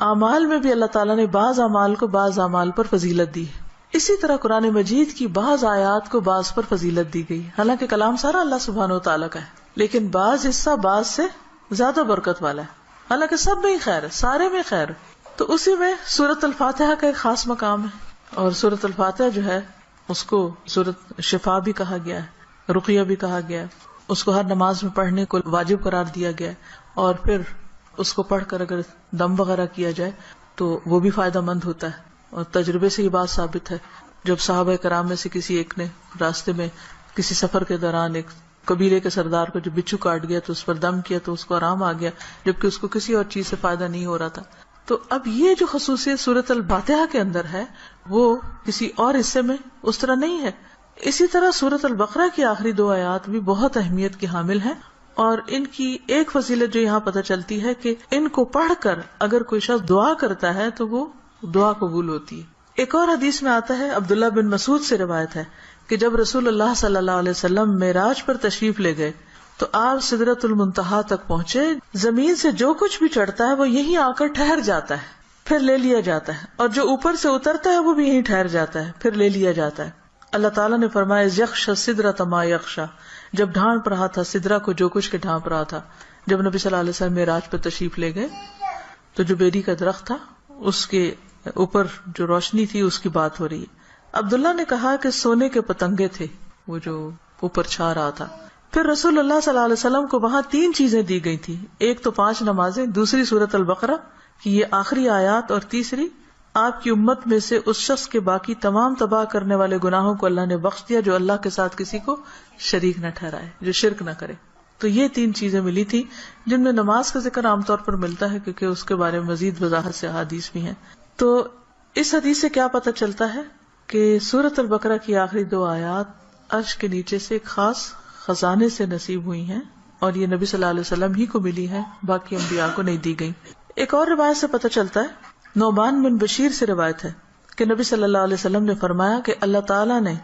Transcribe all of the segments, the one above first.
اعمال میں بھی اللہ تعالیٰ نے بعض اعمال کو بعض اعمال پر فضیلت دی ہے. اسی طرح قرآن مجید کی بعض آیات کو بعض پر فضیلت دی گئی. حالانکہ کلام سارا اللہ سبحانہ وتعالیٰ کا ہے، لیکن بعض حصہ بعض سے زیادہ برکت والا ہے. حالانکہ سب میں ہی خیر ہے، سارے میں خیر ہے. تو اسی میں سورۃ الفاتحہ کا ایک خاص مقام ہے. اور سورۃ الفاتحہ جو ہے اس کو سورۃ شفا بھی کہا گیا ہے، رقیہ بھی کہا گیا ہے. اس کو ہر نماز میں پڑھنے کو واجب قرار دیا گیا ہے. اور پھر اس کو پڑھ کر اگر دم وغیرہ کیا جائے تو وہ بھی فائدہ مند ہوتا ہے. اور تجربے سے یہ بات ثابت ہے. جب صحابہ کرام میں سے کسی ایک نے راستے میں کسی سفر کے دوران ایک قبیلے کے سردار کو جو بچھو کاٹ گیا تو اس پر دم کیا تو اس کو آرام آ گیا، جبکہ اس کو کسی اور چیز سے فائدہ نہیں ہو رہا تھا. تو اب یہ جو خصوصیت سورۃ الفاتحہ کے اندر ہے وہ کسی اور حصے میں اس طرح نہیں ہے. اسی طرح سورۃ البقرہ کی آخری 2 آیات بھی بہت اہمیت کی حامل ہیں. اور ان کی ایک فضیلت جو یہاں پتہ چلتی ہے کہ ان کو پڑھ کر اگر کوئی شخص دعا کرتا ہے تو وہ دعا قبول ہوتی ہے. ایک اور حدیث میں آتا ہے، عبداللہ بن مسعود سے روایت ہے کہ جب رسول اللہ صلی اللہ علیہ وسلم معراج پر تشریف لے گئے تو آپ سدرۃ المنتہا تک پہنچے. زمین سے جو کچھ بھی چڑھتا ہے وہ یہیں آ کر ٹھہر جاتا ہے، پھر لے لیا جاتا ہے، اور جو اوپر سے اترتا ہے وہ بھی یہیں ٹھہر جاتا ہے، پھر لے لیا جاتا ہے. اللہ تعالیٰ نے فرمایا یخشی السدرۃ ما یخشی، جب ڈھانپ رہا تھا سدرہ کو جو کچھ کے ڈھانپ رہا تھا. جب نبی صلی اللہ علیہ وسلم معراج پر تشریف لے گئے تو جو بیری کا درخت تھا اس کے اوپر جو روشنی تھی اس کی بات ہو رہی ہے. عبداللہ نے کہا کہ سونے کے پتنگے تھے وہ جو اوپر چھا رہا تھا. پھر رسول اللہ صلی اللہ علیہ وسلم کو وہاں 3 چیزیں دی گئی تھی. ایک تو 5 نمازیں، دوسری سورۃ البقرہ کی یہ آخری آیات، اور تیسری آپ کی امت میں سے اس شخص کے باقی تمام تباہ کرنے والے گناہوں کو اللہ نے بخش دیا جو اللہ کے ساتھ کسی کو شریک نہ ٹھہرائے، جو شرک نہ کرے. تو یہ 3 چیزیں ملی تھی جن میں نماز کا ذکر عام طور پر ملتا ہے کیونکہ اس کے بارے میں مزید وضاحت سے احادیث بھی ہیں. تو اس حدیث سے کیا پتہ چلتا ہے کہ سورۃ البقرہ کی آخری 2 آیات عرش کے نیچے سے ایک خاص خزانے سے نصیب ہوئی ہیں، اور یہ نبی صلی اللہ علیہ وسلم ہی کو ملی ہے، باقی انبیاء کو نہیں دی گئی. ایک اور روایت سے پتہ چلتا ہے، نعمان بن بشیر سے روایت ہے کہ نبی صلی اللہ علیہ وسلم نے فرمایا کہ اللہ تعالیٰ نے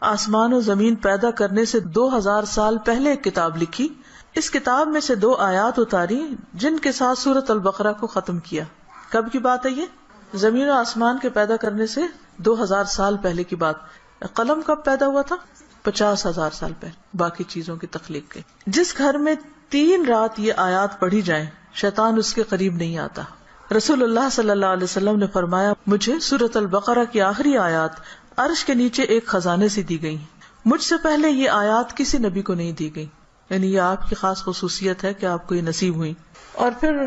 آسمان و زمین پیدا کرنے سے 2000 سال پہلے ایک کتاب لکھی. اس کتاب میں سے 2 آیات اتاری جن کے ساتھ سورۃ البقرہ کو ختم کیا. کب کی بات ہے یہ؟ زمین و آسمان کے پیدا کرنے سے 2000 سال پہلے کی بات. قلم کب پیدا ہوا تھا؟ 50,000 سال پہلے، باقی چیزوں کی تخلیق کے. جس گھر میں 3 رات یہ آیات پڑھی جائیں شیطان اس کے قریب نہیں آتا. رسول اللہ صلی اللہ علیہ وسلم نے فرمایا مجھے سورۃ البقرہ کی آخری آیات عرش کے نیچے ایک خزانے سے دی گئی. مجھ سے پہلے یہ آیات کسی نبی کو نہیں دی گئی، یعنی یہ آپ کی خاص خصوصیت ہے کہ آپ کو یہ نصیب ہوئی. اور پھر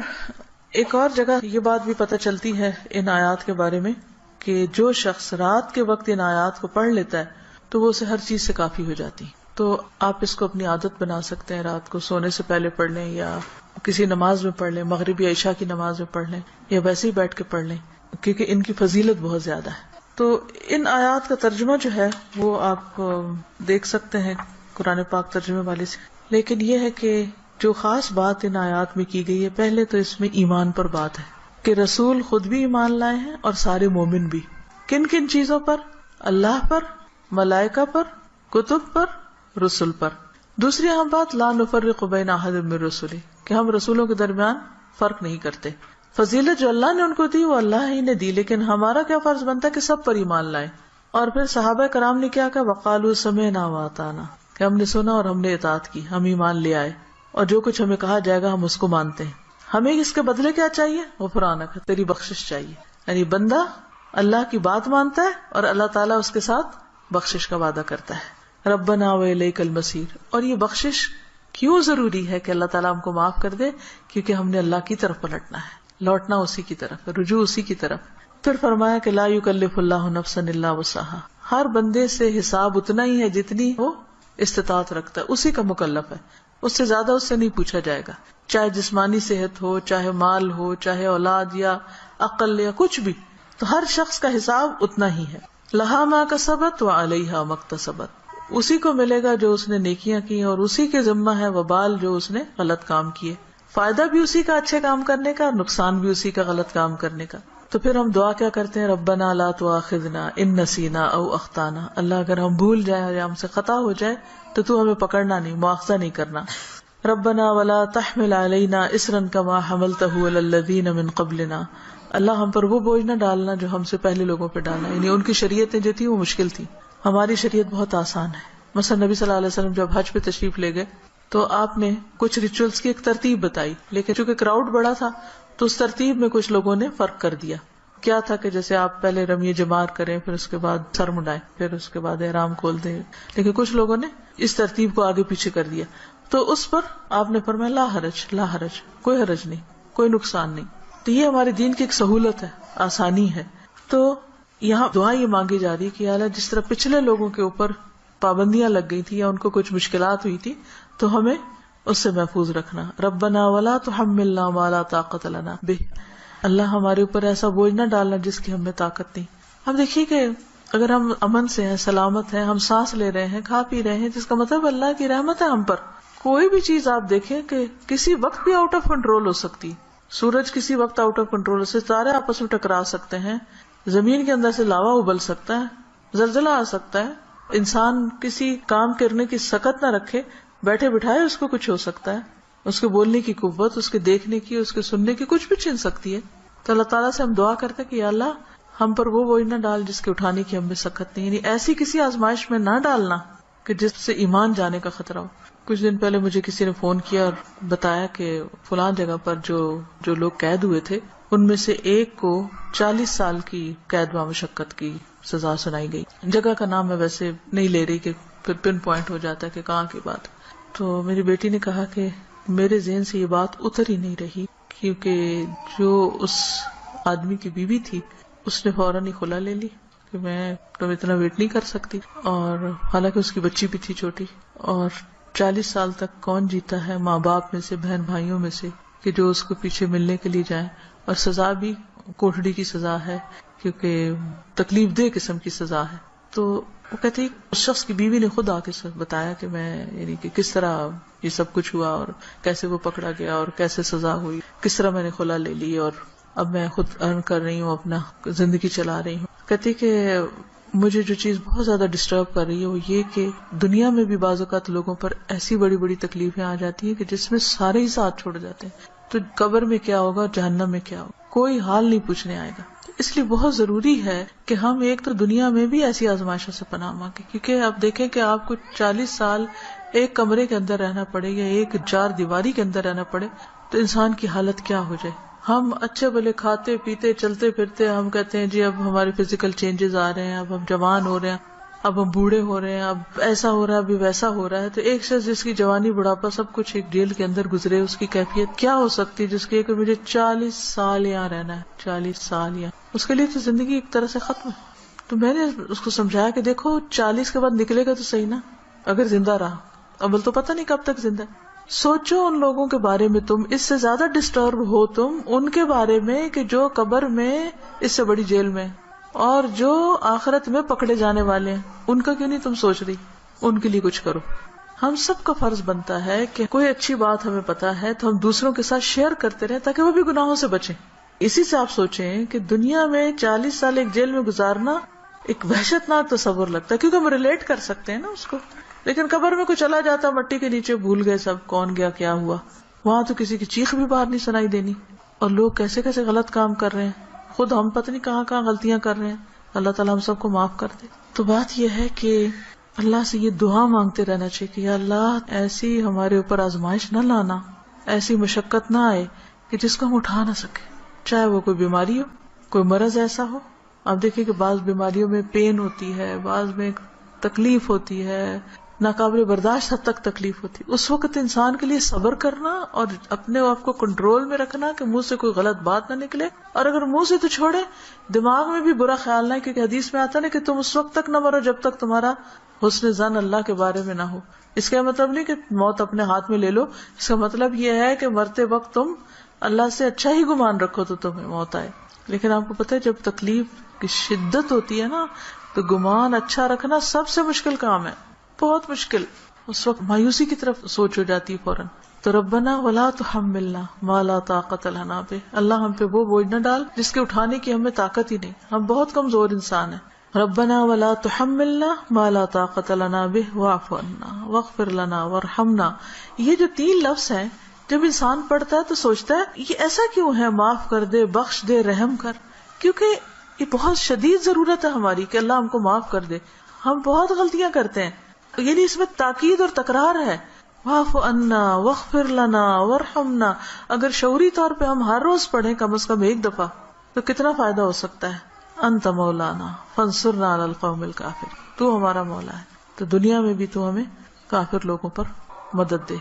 ایک اور جگہ یہ بات بھی پتہ چلتی ہے ان آیات کے بارے میں کہ جو شخص رات کے وقت ان آیات کو پڑھ لیتا ہے تو وہ اسے ہر چیز سے کافی ہو جاتی. تو آپ اس کو اپنی عادت بنا سکتے ہیں، رات کو سونے سے پہلے پڑھ لیں، یا کسی نماز میں پڑھ لیں، مغرب یا عشاء کی نماز میں پڑھ لیں، یا ویسے ہی بیٹھ کے پڑھ لیں، کیونکہ ان کی فضیلت بہت زیادہ ہے. تو ان آیات کا ترجمہ جو ہے وہ آپ دیکھ سکتے ہیں قرآن پاک ترجمے والے سے. لیکن یہ ہے کہ جو خاص بات ان آیات میں کی گئی ہے، پہلے تو اس میں ایمان پر بات ہے کہ رسول خود بھی ایمان لائے ہیں اور سارے مومن بھی. کن کن چیزوں پر؟ اللہ پر، ملائکہ پر، کتب پر، رسول پر. دوسری اہم بات لا نفرق بین احد من رسلہ، کہ ہم رسولوں کے درمیان فرق نہیں کرتے. فضیلت جو اللہ نے ان کو دی وہ اللہ ہی نے دی، لیکن ہمارا کیا فرض بنتا ہے کہ سب پر ایمان لائیں. اور پھر صحابہ کرام نے کیا کہا؟ وقالوا سمعنا واطعنا، کہ ہم نے سنا اور ہم نے اطاعت کی، ہم ایمان لے آئے اور جو کچھ ہمیں کہا جائے گا ہم اس کو مانتے ہیں. ہمیں اس کے بدلے کیا چاہیے؟ غفرانک، تیری بخشش چاہیے. یعنی بندہ اللہ کی بات مانتا ہے اور اللہ تعالیٰ اس کے ساتھ بخشش کا وعدہ کرتا ہے. ربنا والیک المصیر. اور یہ بخشش کیوں ضروری ہے کہ اللہ تعالیٰ ہم کو معاف کر دے؟ کیونکہ ہم نے اللہ کی طرف پلٹنا ہے، لوٹنا اسی کی طرف، رجوع اسی کی طرف. پھر فرمایا کہ لا یکلف اللہ نفسا الا وسعها، ہر بندے سے حساب اتنا ہی ہے جتنی وہ استطاعت رکھتا ہے، اسی کا مکلف ہے، اس سے زیادہ اس سے نہیں پوچھا جائے گا. چاہے جسمانی صحت ہو، چاہے مال ہو، چاہے اولاد یا عقل یا کچھ بھی، تو ہر شخص کا حساب اتنا ہی ہے. لہا ما کسبت وعلیہا ما اکتسبت، اسی کو ملے گا جو اس نے نیکیاں کی اور اسی کے ذمہ ہے وبال جو اس نے غلط کام کیے. فائدہ بھی اسی کا اچھے کام کرنے کا، نقصان بھی اسی کا غلط کام کرنے کا. تو پھر ہم دعا کیا کرتے ہیں؟ ربنا لا تؤاخذنا ان نسینا او اخطانا، اللہ اگر ہم بھول جائیں یا ہم سے خطا ہو جائے تو ہمیں پکڑنا نہیں، مؤاخذہ نہیں کرنا. ربنا ولا تحمل علینا اصرا کما حملته علی الذین من قبلنا اللہ ہم پر وہ بوجھ نہ ڈالنا جو ہم سے پہلے لوگوں پہ ڈالا. یعنی ان کی شریعتیں جو تھی وہ مشکل تھی, ہماری شریعت بہت آسان ہے. مثلا نبی صلی اللہ علیہ وسلم جب حج پہ تشریف لے گئے تو آپ نے کچھ ریچولز کی ایک ترتیب بتائی, لیکن چونکہ کراؤڈ بڑا تھا تو اس ترتیب میں کچھ لوگوں نے فرق کر دیا. کیا تھا کہ جیسے آپ پہلے رمی جمار کریں, پھر اس کے بعد سر منڈائیں, پھر اس کے بعد احرام کھول دیں, لیکن کچھ لوگوں نے اس ترتیب کو آگے پیچھے کر دیا. تو اس پر آپ نے فرمایا لا حرج, لا حرج, کوئی حرج نہیں, کوئی نقصان نہیں. تو یہ ہمارے دین کی ایک سہولت ہے, آسانی ہے. تو یہاں دعا یہ مانگی جا رہی کہ اللہ جس طرح پچھلے لوگوں کے اوپر پابندیاں لگ گئی تھی یا ان کو کچھ مشکلات ہوئی تھی تو ہمیں اس سے محفوظ رکھنا. ربنا ولا تحملنا ما لا طاقت لنا بہ, اللہ ہمارے اوپر ایسا بوجھ نہ ڈالنا جس کی ہمیں طاقت نہیں. اب دیکھیے کہ اگر ہم امن سے ہیں, سلامت ہیں, ہم سانس لے رہے ہیں, کھا پی رہے ہیں, جس کا مطلب اللہ کی رحمت ہے ہم پر. کوئی بھی چیز آپ دیکھیں کہ کسی وقت بھی آؤٹ آف کنٹرول ہو سکتی. سورج کسی وقت آؤٹ آف کنٹرول سے, ستارے آپس میں ٹکرا سکتے ہیں, زمین کے اندر سے لاوا ابل سکتا ہے, زلزلہ آ سکتا ہے, انسان کسی کام کرنے کی سکت نہ رکھے, بیٹھے بٹھائے اس کو کچھ ہو سکتا ہے, اس کے بولنے کی قوت, اس کے دیکھنے کی, اس کے سننے کی کچھ بھی چھن سکتی ہے. تو اللہ تعالیٰ سے ہم دعا کرتے کہ یا اللہ ہم پر وہ بوجھ نہ ڈال جس کے اٹھانے کی ہمیں سکت نہیں, یعنی ایسی کسی آزمائش میں نہ ڈالنا کہ جس سے ایمان جانے کا خطرہ ہو. کچھ دن پہلے مجھے کسی نے فون کیا اور بتایا کہ فلاں جگہ پر جو لوگ قید ہوئے تھے ان میں سے ایک کو 40 سال کی قید بامشقت کی سزا سنائی گئی. جگہ کا نام میں ویسے نہیں لے رہی کہ پھر پن پوائنٹ ہو جاتا ہے کہ کہاں کی بات. تو میری بیٹی نے کہا کہ میرے ذہن سے یہ بات اتر ہی نہیں رہی, کیونکہ جو اس آدمی کی بیوی تھی اس نے فوراً ہی خلا لے لی کہ میں تو اتنا ویٹ نہیں کر سکتی, اور حالانکہ اس کی بچی بھی تھی چھوٹی. اور 40 سال تک کون جیتا ہے ماں باپ میں سے, بہن بھائیوں میں سے, کہ جو اس کو پیچھے ملنے کے لیے جائیں, اور سزا بھی کوٹڑی کی سزا ہے کیونکہ تکلیف دہ قسم کی سزا ہے. تو وہ کہتی اس شخص کی بیوی نے خود آ کے بتایا کہ میں یعنی کہ کس طرح یہ سب کچھ ہوا اور کیسے وہ پکڑا گیا اور کیسے سزا ہوئی, کس طرح میں نے خلا لے لی اور اب میں خود ارن کر رہی ہوں, اپنا زندگی چلا رہی ہوں. کہتی کہ مجھے جو چیز بہت زیادہ ڈسٹرب کر رہی ہے وہ یہ کہ دنیا میں بھی بعض اوقات لوگوں پر ایسی بڑی بڑی تکلیفیں آ جاتی ہیں کہ جس میں سارے ہی ساتھ چھوڑ جاتے ہیں, تو قبر میں کیا ہوگا, جہنم میں کیا ہوگا, کوئی حال نہیں پوچھنے آئے گا. اس لیے بہت ضروری ہے کہ ہم ایک تو دنیا میں بھی ایسی آزمائشوں سے پناہ مانگیں, کیونکہ آپ دیکھیں کہ آپ کو 40 سال ایک کمرے کے اندر رہنا پڑے یا ایک 4 دیواری کے اندر رہنا پڑے تو انسان کی حالت کیا ہو جائے. ہم اچھے بھلے کھاتے پیتے چلتے پھرتے, ہم کہتے ہیں جی اب ہمارے فزیکل چینجز آ رہے ہیں, اب ہم جوان ہو رہے ہیں, اب ہم بوڑھے ہو رہے ہیں, اب ایسا ہو رہا ہے, ابھی ویسا ہو رہا ہے. تو ایک شخص جس کی جوانی بڑھاپا سب کچھ ایک جیل کے اندر گزرے, اس کی کیفیت کیا ہو سکتی ہے جس کی کہ مجھے 40 سال یہاں رہنا ہے, 40 سال یہاں, اس کے لیے تو زندگی ایک طرح سے ختم ہے. تو میں نے اس کو سمجھایا کہ دیکھو 40 کے بعد نکلے گا تو صحیح نا, اگر زندہ رہا, اول تو پتہ نہیں کب تک زندہ. سوچو ان لوگوں کے بارے میں, تم اس سے زیادہ ڈسٹرب ہو تم ان کے بارے میں کہ جو قبر میں اس سے بڑی جیل میں, اور جو آخرت میں پکڑے جانے والے ہیں, ان کا کیوں نہیں تم سوچ رہی, ان کے لیے کچھ کرو. ہم سب کا فرض بنتا ہے کہ کوئی اچھی بات ہمیں پتا ہے تو ہم دوسروں کے ساتھ شیئر کرتے رہیں تاکہ وہ بھی گناہوں سے بچیں. اسی سے آپ سوچیں کہ دنیا میں 40 سال ایک جیل میں گزارنا ایک وحشت ناک تصور لگتا ہے, کیونکہ ہم ریلیٹ کر سکتے ہیں نا اس کو. لیکن قبر میں کوئی چلا جاتا مٹی کے نیچے, بھول گئے سب کون گیا کیا ہوا, وہاں تو کسی کی چیخ بھی باہر نہیں سنائی دینی. اور لوگ کیسے کیسے غلط کام کر رہے ہیں, خود ہم پتہ نہیں کہاں کہاں غلطیاں کر رہے ہیں. اللہ تعالیٰ ہم سب کو معاف کر دے. تو بات یہ ہے کہ اللہ سے یہ دعا مانگتے رہنا چاہیے کہ یا اللہ ایسی ہمارے اوپر آزمائش نہ لانا, ایسی مشقت نہ آئے کہ جس کو ہم اٹھا نہ سکے, چاہے وہ کوئی بیماری ہو, کوئی مرض ایسا ہو. آپ دیکھیں کہ بعض بیماریوں میں پین ہوتی ہے, بعض میں تکلیف ہوتی ہے, ناقابل برداشت حد تک تکلیف ہوتی. اس وقت انسان کے لیے صبر کرنا اور اپنے آپ کو کنٹرول میں رکھنا کہ منہ سے کوئی غلط بات نہ نکلے, اور اگر منہ سے تو چھوڑے دماغ میں بھی برا خیال نہ, کیونکہ حدیث میں آتا نا کہ تم اس وقت تک نہ مرو جب تک تمہارا حسن ظن اللہ کے بارے میں نہ ہو. اس کا مطلب نہیں کہ موت اپنے ہاتھ میں لے لو, اس کا مطلب یہ ہے کہ مرتے وقت تم اللہ سے اچھا ہی گمان رکھو تو تمہیں موت آئے. لیکن آپ کو پتہ ہے جب تکلیف کی شدت ہوتی ہے نا تو گمان اچھا رکھنا سب سے مشکل کام ہے, بہت مشکل. اس وقت مایوسی کی طرف سوچ ہو جاتی ہے فوراً. تو ربنا ولا تحملنا ما لا طاقت لنا بہ, اللہ ہم پہ وہ بوجھ نہ ڈال جس کے اٹھانے کی ہمیں طاقت ہی نہیں, ہم بہت کمزور انسان ہیں. ربنا ولا تحملنا ما لا طاقت لنا بہ واعف عنا واغفر لنا وارحمنا. یہ جو 3 لفظ ہیں جب انسان پڑھتا ہے تو سوچتا ہے یہ ایسا کیوں ہے، معاف کر دے، بخش دے، رحم کر، کیونکہ یہ بہت شدید ضرورت ہے ہماری کہ اللہ ہم کو معاف کر دے. ہم بہت غلطیاں کرتے ہیں، یعنی اس میں تاکید اور تکرار ہے. واعف عنا واغفر لنا وارحمنا. اگر شعوری طور پہ ہم ہر روز پڑھیں کم از کم ایک دفعہ تو کتنا فائدہ ہو سکتا ہے. انت مولانا فانصرنا علی القوم الکافرین. تو ہمارا مولا ہے تو دنیا میں بھی تو ہمیں کافر لوگوں پر مدد دے.